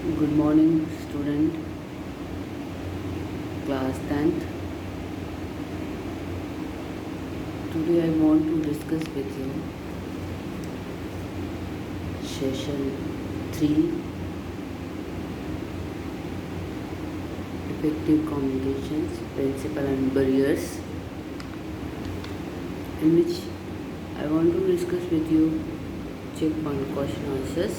Good morning, student, class 10th. Today I want to discuss with you session 3, effective communications, principle and barriers, in which I want to discuss with you check one question answers.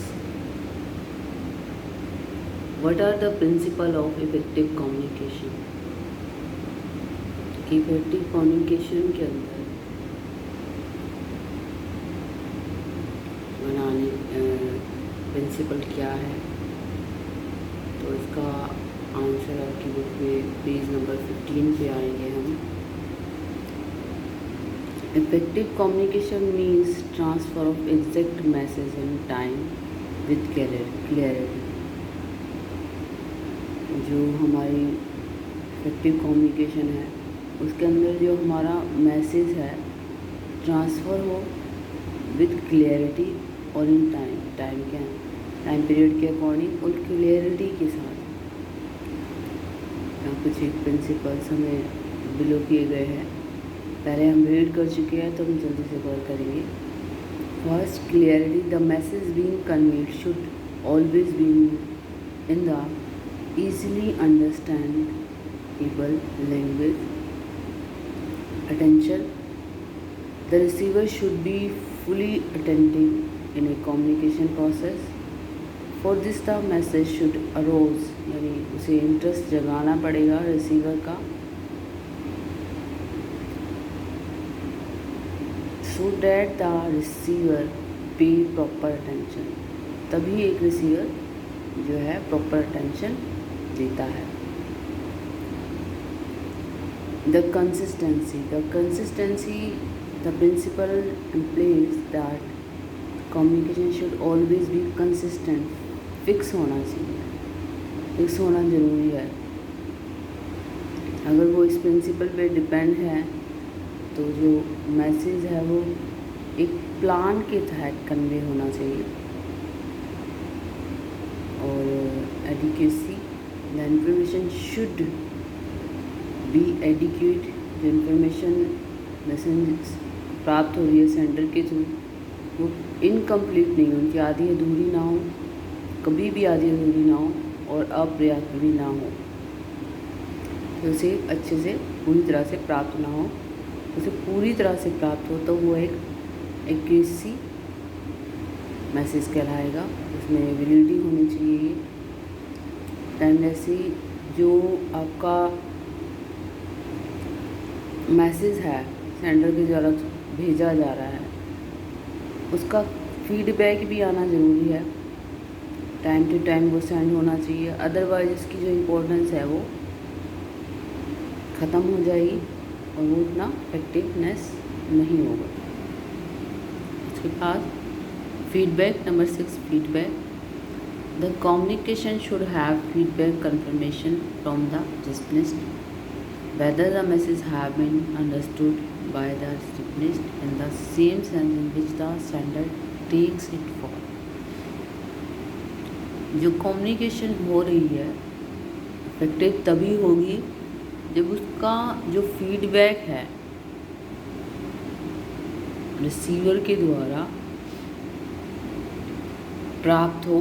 What are the principle of effective communication? Effective communication के अंदर बनाने principal क्या है, तो इसका answer आपकी book में page number 15 पे आएंगे हम। Effective communication means transfer of exact message in time with clarity. जो हमारी इफेक्टिव कम्युनिकेशन है उसके अंदर जो हमारा मैसेज है ट्रांसफ़र हो विथ क्लियरिटी और इन टाइम क्या है, टाइम पीरियड के अकॉर्डिंग और क्लियरिटी के साथ। यहाँ कुछ एक प्रिंसिपल्स हमें बिलो किए गए हैं, पहले हम रीड कर चुके हैं तो हम जल्दी से कवर करेंगे। First, clarity. The message being conveyed should always be in the easily understandable language. Attention. The receiver should be fully attentive in a communication process. For this the message should arouse, यानी उसे interest जगाना पड़ेगा receiver का, so that the receiver pay proper attention. तभी एक receiver जो है proper attention देता है। The consistency, the principle implies that communication should always be consistent. Fix होना चाहिए, फिक्स होना ज़रूरी है। अगर वो इस प्रिंसिपल पे डिपेंड है तो जो मैसेज है वो एक प्लान के तहत कन्वे होना चाहिए। और adequacy, the information should be adequate. जो इन्फॉर्मेशन मैसेज प्राप्त हो रही है सेंडर के थ्रू वो इनकम्प्लीट नहीं हो, उनकी आधी अधूरी ना हो, कभी भी आधी अधूरी ना हो और अपर्याप्त भी ना हो, तो उसे अच्छे से पूरी तरह से प्राप्त ना हो। उसे पूरी तरह से प्राप्त हो तो वो एक एक्यूरेसी मैसेज कहलाएगा, उसमें वैलिडिटी होनी चाहिए। टेंडेंसी, जो आपका मैसेज है सेंडर के द्वारा भेजा जा रहा है उसका फीडबैक भी आना ज़रूरी है, टाइम टू टाइम वो सेंड होना चाहिए, अदरवाइज इसकी जो इम्पोर्टेंस है वो ख़त्म हो जाएगी और वो उतना इफेक्टिवनेस नहीं होगा। इसके बाद feedback, number 6, feedback. The communication should have feedback confirmation from the recipient whether the message have been understood by the recipient in the same sense in which the sender takes it for। जो communication हो रही है effective तभी होगी जब उसका जो feedback है रिसीवर के द्वारा प्राप्त हो,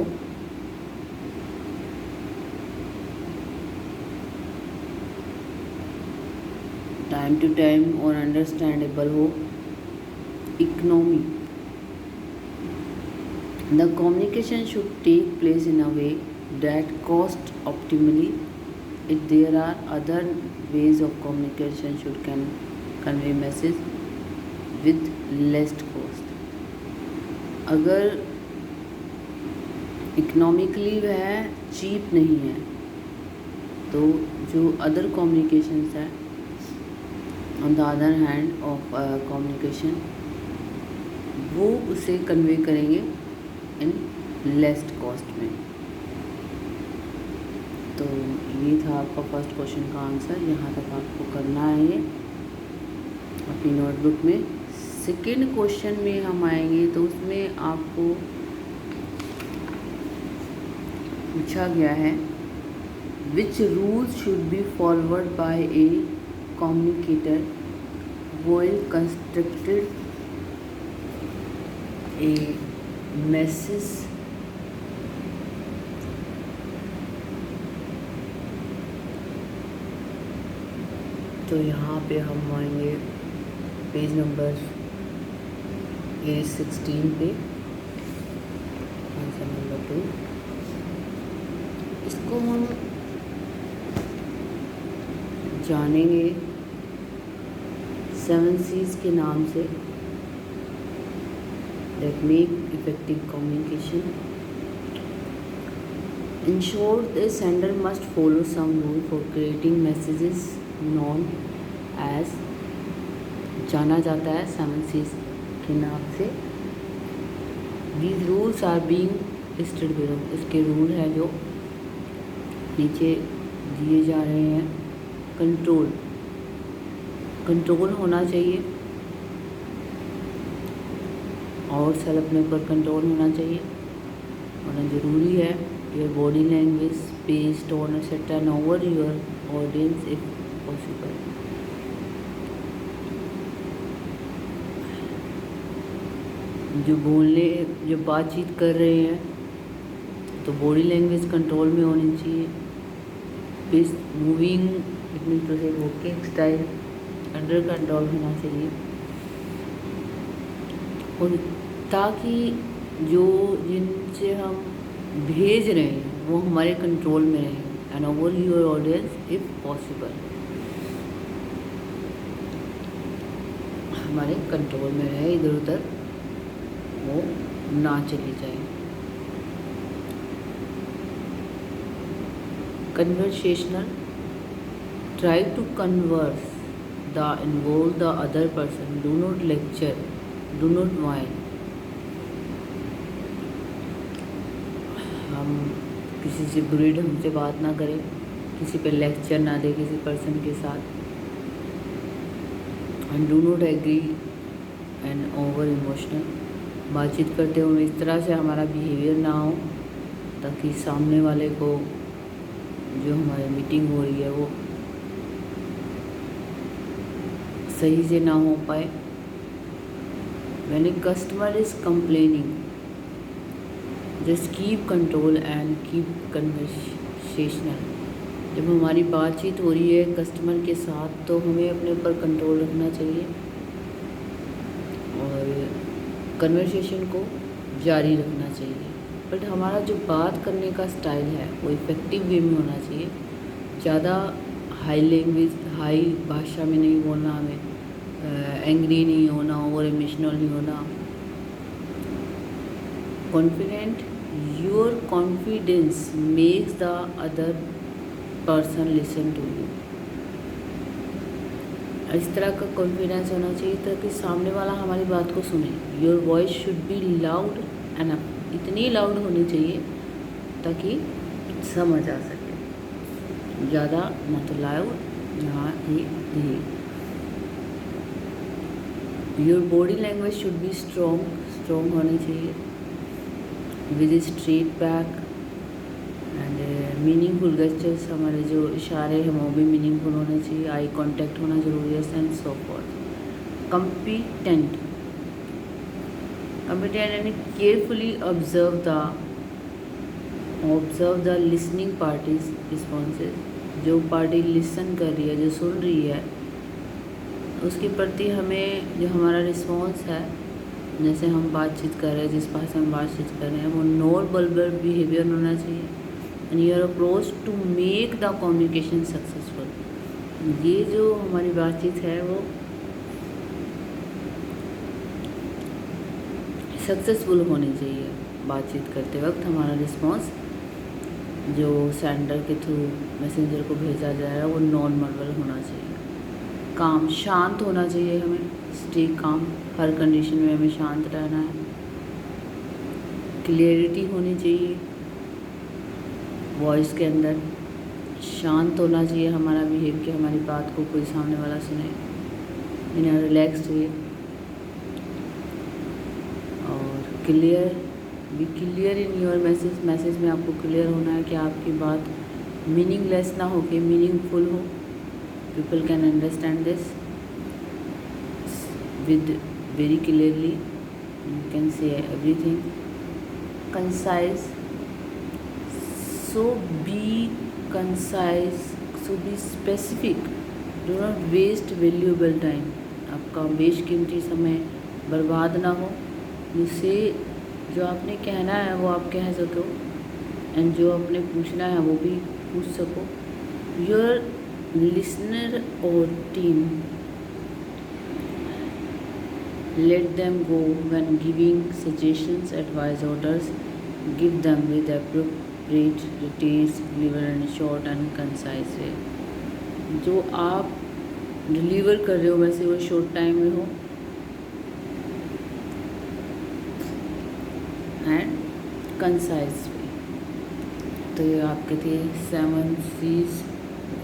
टाइम टू टाइम और अंडरस्टैंडेबल हो। Economy, the communication should take place in a way that cost optimally if there are other ways of communication should can convey message with least cost. अगर economically वह cheap नहीं है तो जो other communications है on the other hand of communication वो उसे convey करेंगे इन लेस्ट कॉस्ट में। तो ये था आपका फर्स्ट क्वेश्चन का आंसर, यहाँ तक आपको करना है ये अपनी नोटबुक में। सेकेंड क्वेश्चन में हम आएंगे तो उसमें आपको पूछा गया है which rules should be followed by A communicator while constructed A message तो यहाँ पे हम आएंगे पेज नंबर 16 पे, आंसर नंबर 2। इसको हम जानेंगे 7 C's के नाम से, that make effective communication. In short, the sender must follow some rule for creating messages known as, जाना जाता है 7 C's के नाम से। These rules are being listed below. इसके रूल हैं जो नीचे दिए जा रहे हैं। कंट्रोल होना चाहिए और सेल अपने ऊपर कंट्रोल होना चाहिए, होना ज़रूरी है। Your body language, space, tone etcetera and over your audience if possible. जो बातचीत कर रहे हैं तो बॉडी लैंग्वेज कंट्रोल में होनी चाहिए। Pace, moving, it mean to say walking style under control होना चाहिए, और ताकि जो जिनसे हम भेज रहे हैं वो हमारे कंट्रोल में रहे। And over your audience if possible, हमारे कंट्रोल में रहे, इधर उधर वो ना चली जाए। Conversational, try to converse the involve the other person, do not lecture, do not whine. हम किसी से बुरे ढंग से बात ना करें, किसी पे लेक्चर ना दें किसी पर्सन के साथ। And do not agree and over emotional, बातचीत करते हुए इस तरह से हमारा बिहेवियर ना हो ताकि सामने वाले को जो हमारी मीटिंग हो रही है वो सही से ना हो पाए। When a customer is complaining, just keep control and keep conversational. जब हमारी बातचीत हो रही है कस्टमर के साथ तो हमें अपने ऊपर कंट्रोल रखना चाहिए और कन्वर्सेशन को जारी रखना चाहिए। बट हमारा जो बात करने का स्टाइल है वो इफ़ेक्टिव वे में होना चाहिए। ज़्यादा हाई भाषा में नहीं बोलना, हमें एंग्री नहीं होना, ओवर इमोशनल नहीं होना। Confident, your confidence makes the other person listen to you. इस तरह का कॉन्फिडेंस होना चाहिए ताकि सामने वाला हमारी बात को सुने। Your voice should be loud enough, इतनी लाउड होनी चाहिए ताकि समझ आ सके, ज़्यादा ना तो लाउड ना ही धीरे। Your body language should be strong होनी चाहिए with straight back and meaningful gestures. हमारे जो इशारे हैं वो भी मीनिंगफुल होने चाहिए। आई कांटेक्ट होना ज़रूरी है, एंड सो फॉर्थ। कम्पिटेंट यानी carefully observe the listening parties responses. जो पार्टी लिसन कर रही है, जो सुन रही है, उसके प्रति हमें जो हमारा रिस्पॉन्स है, जैसे हम बातचीत कर रहे हैं, जिस भाषा में बातचीत कर रहे हैं, वो नॉन वर्बल बिहेवियर होना चाहिए। And your approach to make the communication successful. ये जो हमारी बातचीत है वो सक्सेसफुल होनी चाहिए। बातचीत करते वक्त हमारा रिस्पॉन्स जो सेंडर के थ्रू मैसेंजर को भेजा जा रहा है वो नॉन वर्बल होना चाहिए। काम, शांत होना चाहिए हमें, स्टे काम, हर कंडीशन में हमें शांत रहना है। क्लियरिटी होनी चाहिए वॉइस के अंदर, शांत होना चाहिए हमारा बिहेव कि हमारी बात को कोई सामने वाला सुने इन रिलैक्स्ड वे। और clear be clear in your message, message में आपको क्लियर होना है कि आपकी बात मीनिंगलेस ना हो के मीनिंगफुल हो. People can understand this with very clearly. You can say everything. Concise, so be concise, so be specific. Do not waste valuable time. आपका बेशकीमती समय बर्बाद ना हो, जिससे जो आपने कहना है वो आप कह सको एंड जो आपने पूछना है वो भी पूछ सको. योर लिसनर और team, let them go when giving suggestions, advice, orders. Give them with appropriate details, deliver in a short and concise way. जो आप डिलीवर कर रहे हो वैसे वो शॉर्ट टाइम में हो एंड कंसाइज वे. तो ये आपके थे 7 C's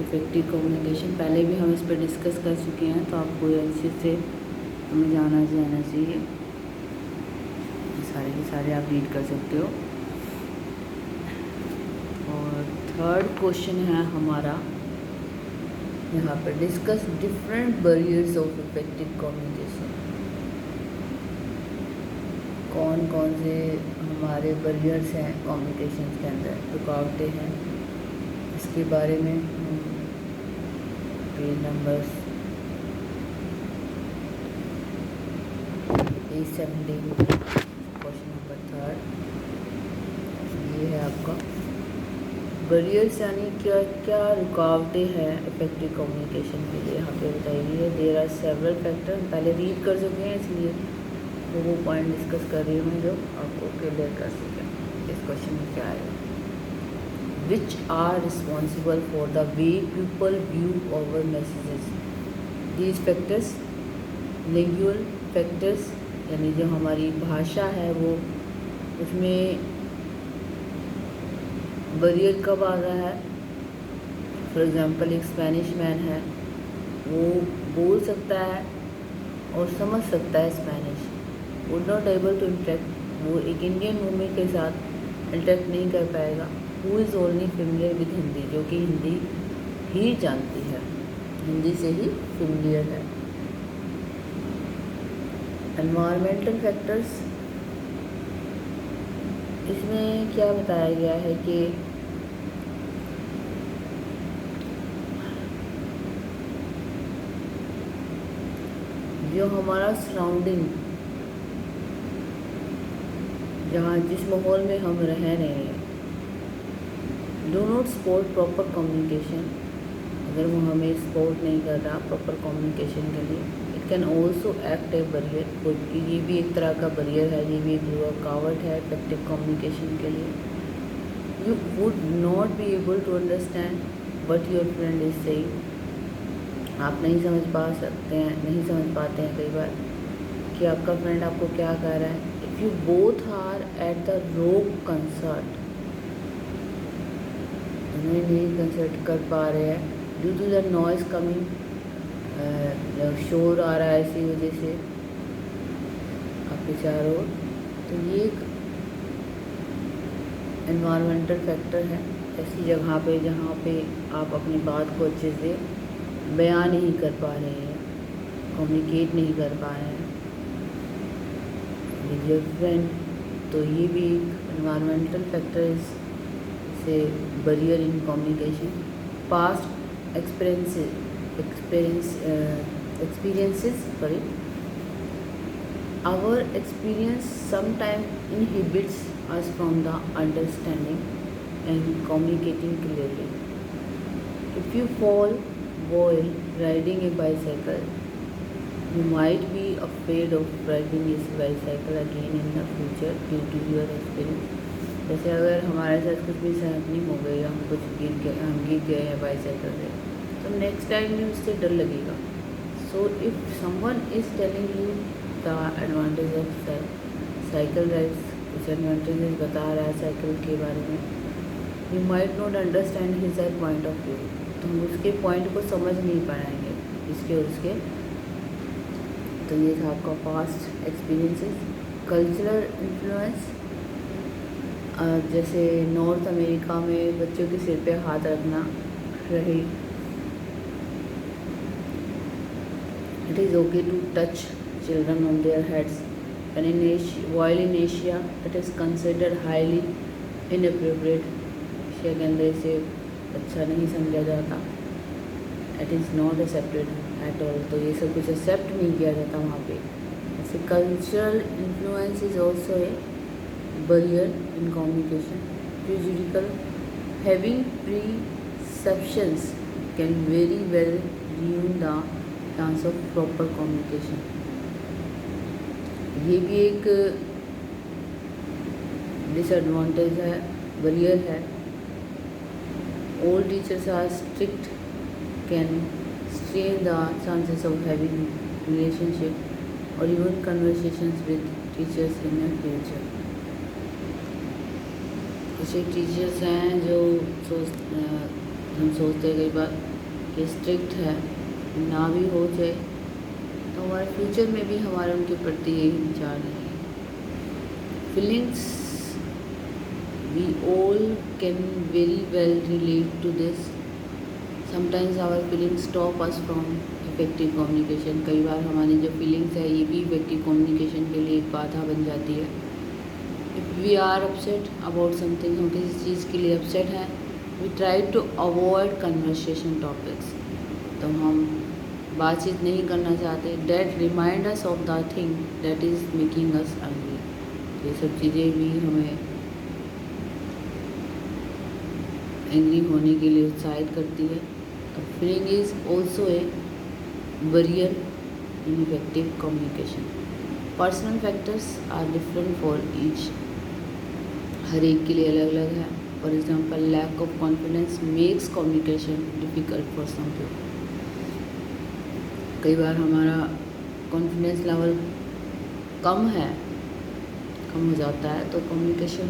इफेक्टिव कम्युनिकेशन. पहले भी हम इस पर डिस्कस कर चुके हैं, तो आपको ये अच्छे से हमें जाना चाहिए. सारे के सारे आप रीड कर सकते हो. और थर्ड क्वेश्चन है हमारा यहाँ पर, discuss different barriers of effective communication. कौन कौन से हमारे बैरियर्स हैं कम्युनिकेशन के अंदर, रुकावटें हैं, इसके बारे में पेज नंबर 17 क्वेश्चन नंबर 3 ये है आपका. बैरियर्स यानी क्या क्या रुकावटें हैं इफेक्टिव कम्युनिकेशन के लिए. यहाँ पे बताइए है देयर आर सेवरल फैक्टर. पहले रीड कर चुके हैं, इसलिए वो पॉइंट डिस्कस कर रही हूँ जो आपको क्लियर कर सकें. इस क्वेश्चन में क्या आएगा, which are responsible for the way people view our messages. These factors, lingual factors यानी जो हमारी भाषा है वो, उसमें बैरियर कब आ रहा है. फॉर एग्ज़ाम्पल एक स्पेनिश मैन है, वो बोल सकता है और समझ सकता है Spanish, would not able to interact. वो एक इंडियन वूमेन के साथ इंटरेक्ट नहीं कर पाएगा. Who is only familiar with Hindi, जो कि हिंदी ही जानती है, हिंदी से ही फेमिलियर है. एनवायरमेंटल फैक्टर्स, इसमें क्या बताया गया है कि जो हमारा सराउंडिंग, जहाँ जिस माहौल में हम रह रहे हैं, do not support proper communication. अगर वो हमें सपोर्ट नहीं कर रहा प्रॉपर कम्युनिकेशन के लिए, it can also act A barrier. क्योंकि ये भी एक तरह का बैरियर है, ये भी एक रुकावट है इफेक्टिव कम्युनिकेशन के लिए. You would not be able to understand what your friend is saying. आप नहीं समझ पाते हैं कई बार कि आपका फ्रेंड आपको क्या कह रहा है. If you both are at the wrong concert, नहीं कंसर्ट कर पा रहे हैं due to the noise coming, शोर आ रहा है इसी वजह से आपके चारों ओर, तो ये एक एनवायरमेंटल फैक्टर है. ऐसी जगह पे जहाँ पे आप अपनी बात को अच्छे से बयान नहीं कर पा रहे हैं, कम्युनिकेट नहीं कर पा रहे हैं विद योर फ्रेंड, तो ये भी एक एनवायरमेंटल फैक्टर से barrier in communication. Past experiences, our experience sometimes inhibits us from the understanding and communicating clearly. If you fall while riding a bicycle, you might be afraid of riding this bicycle again in the future due to your experience. जैसे अगर हमारे साथ कुछ भी happening हो गई, हम गिर गए हैं बाईसाइकिल से, तो नेक्स्ट टाइम भी उससे डर लगेगा. So if someone is telling you the advantage of cycle rides, कुछ एडवांटेजेस बता रहा है साइकिल के बारे में, you might not understand his point of view. तो हम उसके पॉइंट को समझ नहीं पाएंगे इसके और उसके. तो ये था आपका पास्ट एक्सपीरियंसेस. कल्चरल इन्फ्लुएंस, जैसे नॉर्थ अमेरिका में बच्चों के सिर पे हाथ रखना रहे, it is okay to touch children on their heads, while in Asia it is considered highly inappropriate। Asia के अंदर इसे अच्छा नहीं समझा जाता, it is not accepted at all. तो ये सब कुछ एक्सेप्ट नहीं किया जाता वहाँ पे। ऐसे cultural influence is also a barrier in communication। Prejudicial having preceptions can very well ruin the chance of proper communication। ये भी एक डिसएडवांटेज है, बैरियर है। All teachers are strict can strain the chances of having relationship or even conversations with teachers in the future। कुछ एक teachers हैं जो हम सोचते हैं कई बार कि स्ट्रिक्ट है, ना भी हो जाए तो हमारे फ्यूचर में भी हमारे उनके प्रति यही विचार नहीं है। Feelings we all can very well relate to this. Sometimes our feelings stop us from effective communication. कई बार हमारी जो फीलिंग्स है ये भी इफेक्टिव कम्युनिकेशन के लिए एक बाधा बन जाती है। If we are upset about something, हम किसी चीज़ के लिए अपसेट हैं, we try to avoid conversation topics, तो हम बातचीत नहीं करना चाहते। That remind us of the thing that is making us angry. ये सब चीज़ें भी हमें एंग्री होने के लिए उत्साहित करती है। Feeling is also a barrier in effective communication. Personal factors are different for each. हर एक के लिए अलग अलग है। For example lack of confidence makes communication difficult for some people. कई बार हमारा कॉन्फिडेंस लेवल कम हो जाता है, तो कम्युनिकेशन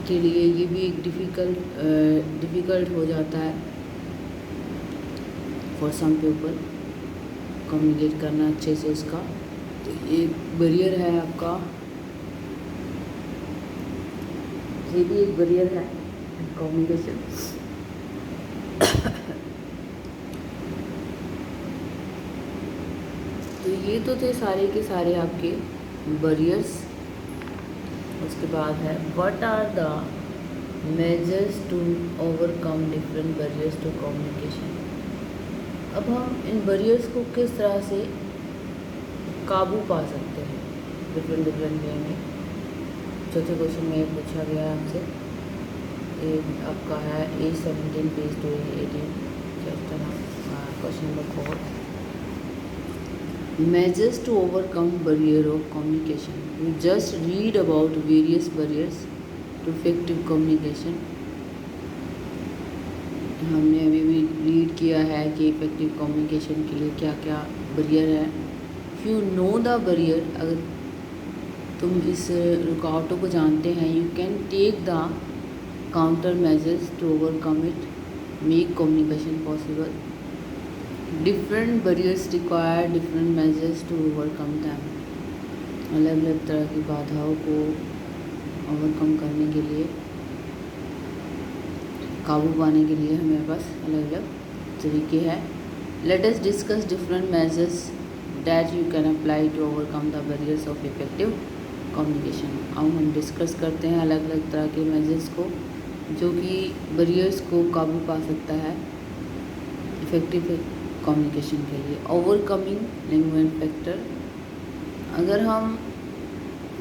के लिए ये भी एक डिफ़िकल्ट हो जाता है फॉर सम पीपल कम्युनिकेट करना अच्छे से उसका। तो ये बैरियर है आपका, ये भी एक बैरियर है कम्युनिकेशन। तो ये तो थे सारे के सारे आपके बैरियर्स। उसके बाद है what are the measures to overcome different barriers to communication. अब हम इन बैरियर्स को किस तरह से काबू पा सकते हैं डिफरेंट वे में। चौथे क्वेश्चन में पूछा गया है आपसे, ये आपका है A17 page 218 chapter question number 4। Measures to overcome barrier of communication. You just read about various barriers to effective communication. हमने अभी भी रीड किया है कि इफेक्टिव कम्युनिकेशन के लिए क्या क्या बैरियर है। यू नो द बैरियर, अगर तुम इस रुकावटों को जानते हैं, you can take the counter measures to overcome it, make communication possible. Different barriers require different measures to overcome them. अलग अलग तरह की बाधाओं को ओवरकम करने के लिए, काबू पाने के लिए हमें पास अलग अलग तरीके हैं। Let us discuss different measures that you can apply to overcome the barriers of effective communication. अब हम डिस्कस करते हैं अलग अलग तरह के मेजर्स को जो कि बैरियर्स को काबू पा सकता है इफेक्टिव कम्युनिकेशन के लिए। ओवरकमिंग लैंग्वेज फैक्टर, अगर हम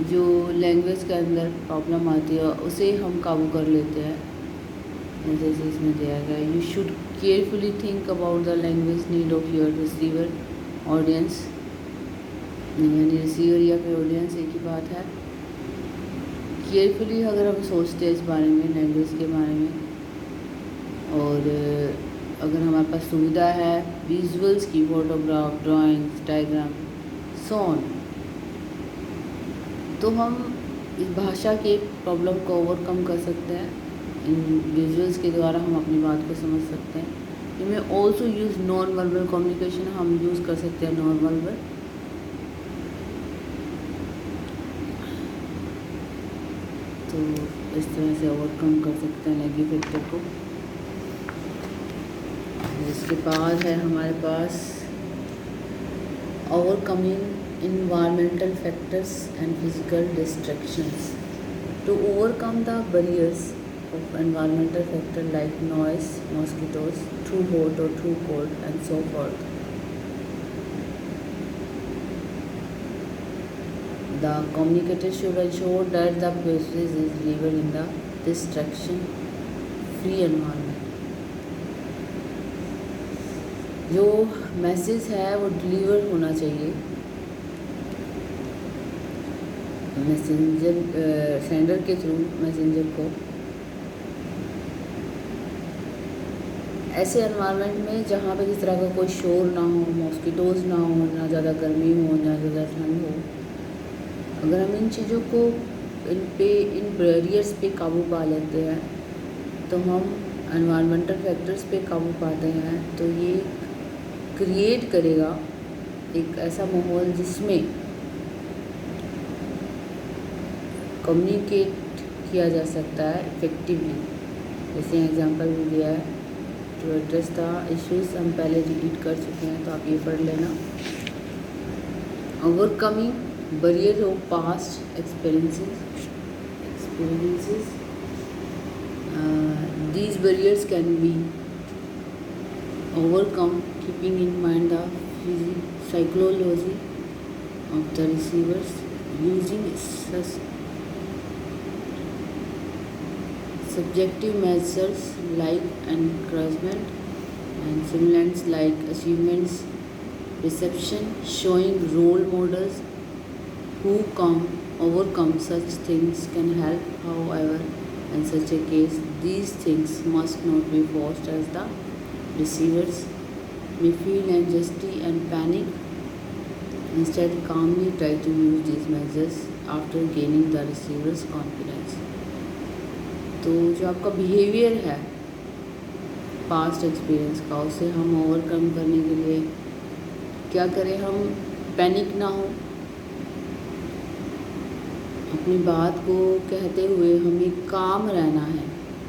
जो लैंग्वेज के अंदर प्रॉब्लम आती है उसे हम काबू कर लेते हैं, जैसे इसमें दिया गया, you should carefully think about the language need of your receiver audience. यानी रिसीवर या फिर ऑडियंस एक ही बात है। केयरफुली अगर हम सोचते हैं इस बारे में, लैंग्वेज के बारे में, और अगर हमारे पास सुविधा है विजुअल्स की, photograph, drawings, diagram, so on, तो हम इस भाषा के प्रॉब्लम को ओवरकम कर सकते हैं। इन विजुअल्स के द्वारा हम अपनी बात को समझ सकते हैं। इनमें also use non verbal communication, हम यूज़ कर सकते हैं नॉन वर्बल। तो इस तरह से ओवरकम कर सकते हैं नेगेटिव फैक्टर को। इसके बाद है हमारे पास overcoming environmental factors and physical distractions. To overcome the barriers of environmental factor like noise, mosquitoes, too hot or too cold, and so forth. The communicator should ensure that the message is delivered in the distraction-free environment. जो message है वो deliver होना चाहिए messenger sender के through messenger को ऐसे environment में जहाँ पे किस तरह का कोई शोर ना हो, मॉस्किटोज़ ना हो, ना ज़्यादा गर्मी हो, ना ज़्यादा ठंड हो। अगर हम इन चीज़ों को इन बैरियर्स पे काबू पा लेते हैं तो हम एनवायरमेंटल फैक्टर्स पे काबू पाते हैं, तो ये क्रिएट करेगा एक ऐसा माहौल जिसमें कम्युनिकेट किया जा सकता है इफ़ेक्टिवली। जैसे एग्जांपल भी दिया है, टू एड्रेस द इश्यूज हम पहले रीड कर चुके हैं, तो आप ये पढ़ लेना। Overcoming barrier of past experiences these barriers can be overcome keeping in mind the psychology of the receivers using subjective measures like encouragement and stimulants like achievements, reception, showing role models who overcome such things can help. However, in such a case, these things must not be forced as the receivers may feel anxiety and panic. Instead, calmly try to use these measures after gaining the receiver's confidence. तो जो आपका behaviour है past experience का, उसे हम overcome करने के लिए क्या करें? हम पैनिक ना हो, अपनी बात को कहते हुए हमें काम रहना है।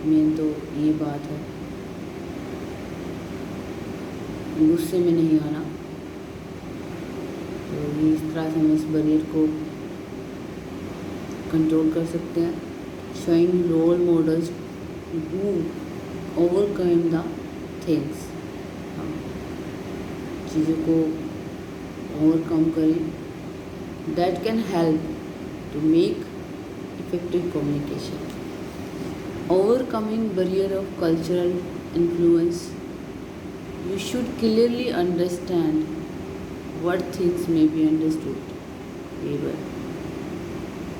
मेन तो ये बात है, गुस्से में नहीं आना। तो ये इस तरह से हम इस बैरियर को कंट्रोल कर सकते हैं। showing role models who overcome the things, हम चीज़ों को ओवरकम करें, that can help to make effective communication. Overcoming barrier of cultural influence, you should clearly understand what things may be understood very well.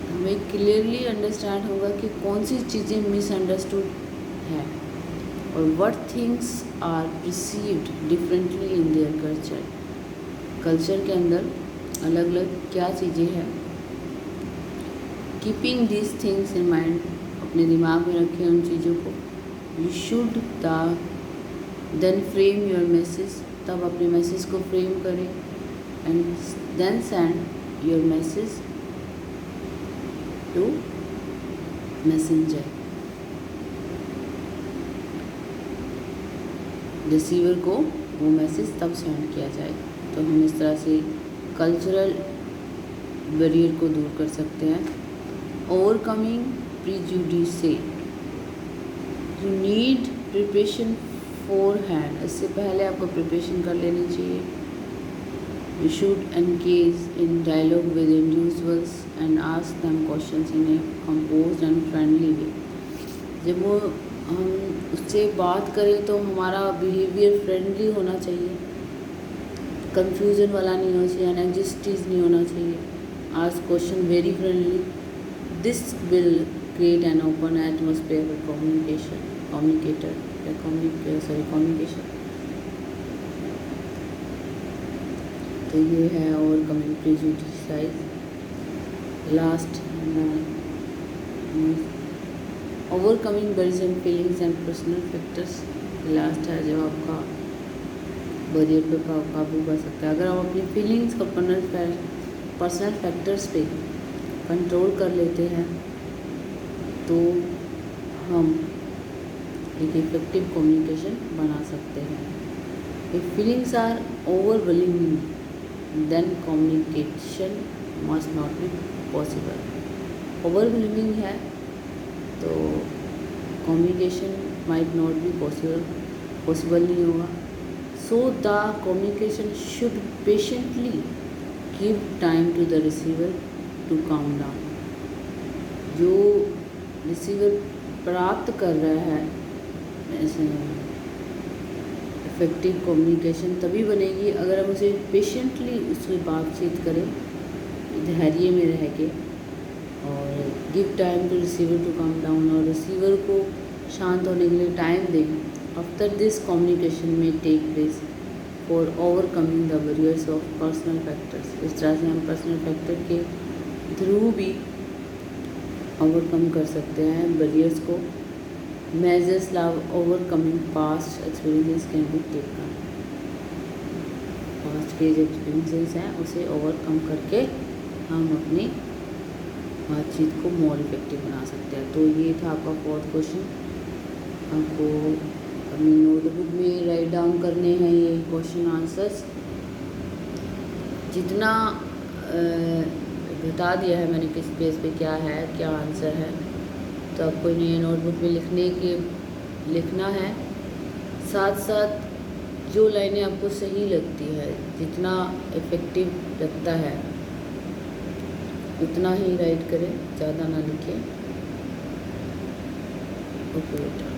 हमें clearly understand होगा कि कौन सी चीज़ें मिसअंडरस्टूड है और what things are received differently in their culture. Culture के अंदर अलग अलग क्या चीज़ें हैं। Keeping this things in mind, अपने दिमाग में रखें उन चीज़ों को। You should then frame your message, तब अपने मैसेज को फ्रेम करें and then send your message to messenger. Receiver को वो मैसेज तब सेंड किया जाए। तो हम इस तरह से कल्चरल बैरियर को दूर कर सकते हैं। Overcoming prejudice, you need preparation four hand, इससे पहले आपको प्रिपरेशन कर लेनी चाहिए। You should engage in dialogue with individuals and ask them questions in a composed and friendly way. जब वो हम उससे बात करें तो हमारा बिहेवियर फ्रेंडली होना चाहिए, कंफ्यूजन वाला नहीं होना चाहिए, एंग्जाइटीज नहीं होना चाहिए। Ask question very friendly, this will create an open atmosphere for communication. तो ये है overcoming prejudice. Last overcoming barriers and feelings and personal factors. Last है जो आपका बैरियर पे काबू कर सकता है। अगर आप अपनी फीलिंग्स और पर्सनल फैक्टर्स पे कंट्रोल कर लेते हैं तो हम एक इफेक्टिव कम्युनिकेशन बना सकते हैं। If feelings are overwhelming then communication must not be possible. Overwhelming है तो communication might not be possible नहीं होगा। So the communication should patiently give time to the receiver to calm down. जो receiver प्राप्त कर रहा है इफेक्टिव कम्युनिकेशन तभी बनेगी अगर हम उसे पेशेंटली उसकी बातचीत करें, धैर्य में रह के, और give time to receiver to calm down, और रिसीवर को शांत होने के लिए टाइम दें। After this communication may take place for overcoming the barriers of personal factors. इस तरह से हम पर्सनल फैक्टर के थ्रू भी ओवरकम कर सकते हैं बैरियर्स को। Measures love overcoming past experiences can be taken. Past के जो एक्सपीरियंसेस हैं उसे ओवरकम करके हम अपनी बातचीत को मोर इफेक्टिव बना सकते हैं। तो ये था आपका 4th क्वेश्चन। आपको अपनी नोटबुक में राइट डाउन करने हैं ये क्वेश्चन आंसर्स। जितना बता दिया है मैंने किस पेज पे क्या है, क्या आंसर है, तो आपको इन्हें नोटबुक में लिखना है। साथ साथ जो लाइनें आपको सही लगती है, जितना इफ़ेक्टिव लगता है उतना ही राइट करें, ज़्यादा ना लिखें। ओके बेटा।